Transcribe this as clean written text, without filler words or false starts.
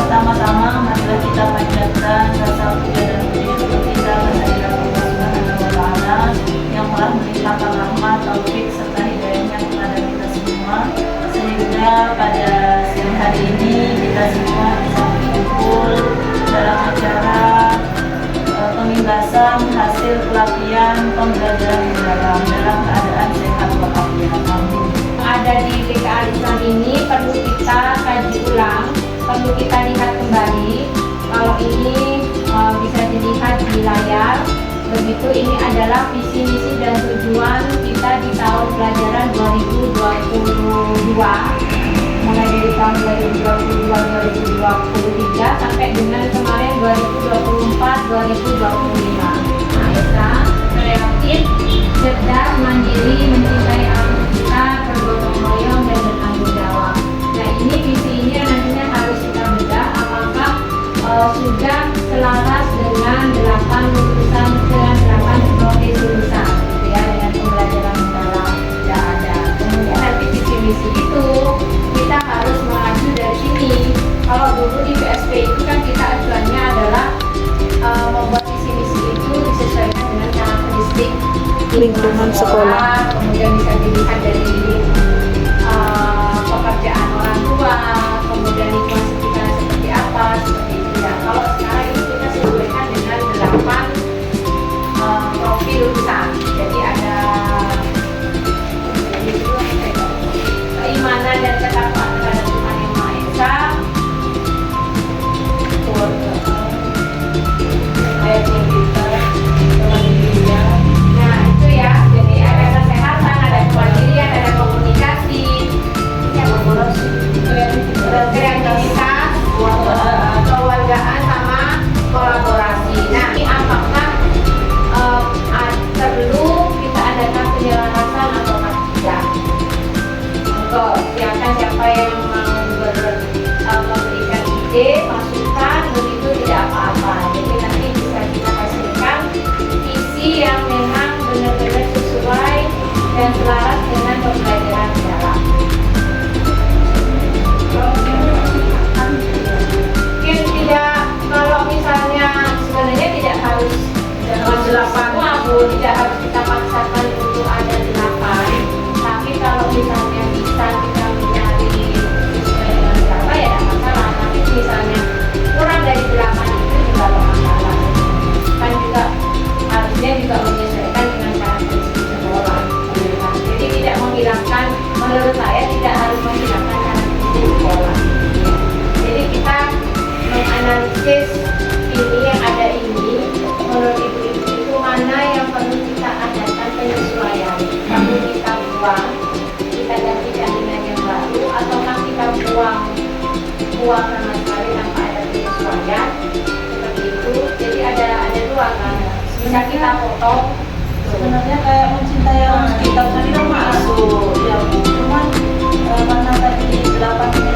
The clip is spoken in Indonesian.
Pertama-tama marilah kita panjatkan rasa puja dan puji syukur kita kehadirat Allah Subhanahu wa Ta'ala yang telah melimpahkan rahmat, taufik serta hidayahnya kepada kita semua, sehingga pada siang hari ini kita semua bisa berkumpul dalam acara pembebasan hasil pelatihan pembelajaran dalam keadaan sehat walafiat. Ada di BK Al-Islam ini perlu kita kaji ulang, perlu kita lihat kembali. Kalau ini bisa dilihat di layar, begitu ini adalah visi misi dan tujuan kita di tahun pelajaran 2022, mulai dari tahun 2022-2023 sampai dengan kemarin 2024-2025. Nah, kita kreatif, cerdas, mandiri, mencintai alam kita, bergotong royong dan bertanggung jawab. Nah, ini visi ini nantinya harus kita bedah apakah sudah selaras dengan 8 lulusan, dengan 8 prodi lulusan, gitu ya, dengan pembelajaran dalam tidak ada. Kemudian nanti visi misi itu kita harus mengacu dari sini. Kalau dulu di PSP itu kan kita acuannya adalah membuat visi misi itu disesuaikan dengan karakteristik lingkungan sekolah. Kemudian bisa dilihat dari pekerjaan orang tua, kemudian lingkungan sekitar seperti apa, seperti itu ya. Kalau sekarang ini kita sesuaikan dengan 8 profil lulusan. Jadi ada keimanan dan ketakwaan kepada Tuhan Yang Maha Esa, nah itu ya. Jadi ada kesehatan, ada kemandirian, ada komunikasi, kreativitas, kewargaan sama kolaborasi. Nah, ini apakah perlu kita adakan penyelarasan atau tidak? Monggo, silakan siapa yang mau memberikan ide, masukan, begitu tidak apa-apa. Jadi nanti bisa kita hasilkan visi yang memang benar-benar sesuai dan selaras dengan pembelajaran dalam. Mungkin tidak, kalau misalnya sebenarnya tidak harus semua, tidak harus kita paksakan untuk ada 8. Tapi kalau misalnya bisa kita mencari sesuai dengan berapa ya tidak masalah. Tapi misalnya kurang dari 8 itu juga tidak masalah. Kan juga harusnya juga menyesuaikan dengan karakteristik sekolah. Jadi tidak menghilangkan, menurut saya tidak harus menghilangkan karakteristik sekolah. Jadi kita menganalisis ini yang ada ini, menurut ibu-ibu itu mana yang perlu kita adakan penyesuaian, perlu kita buang, kita ganti dengan yang baru, ataukah kita buang sama sekali tanpa ada penyesuaian, seperti itu. Jadi ada dua kan, bisa kita potong. Sebenarnya kayak mencintai alam sekitar tadi kan masuk ya, cuman karena tadi 8 ini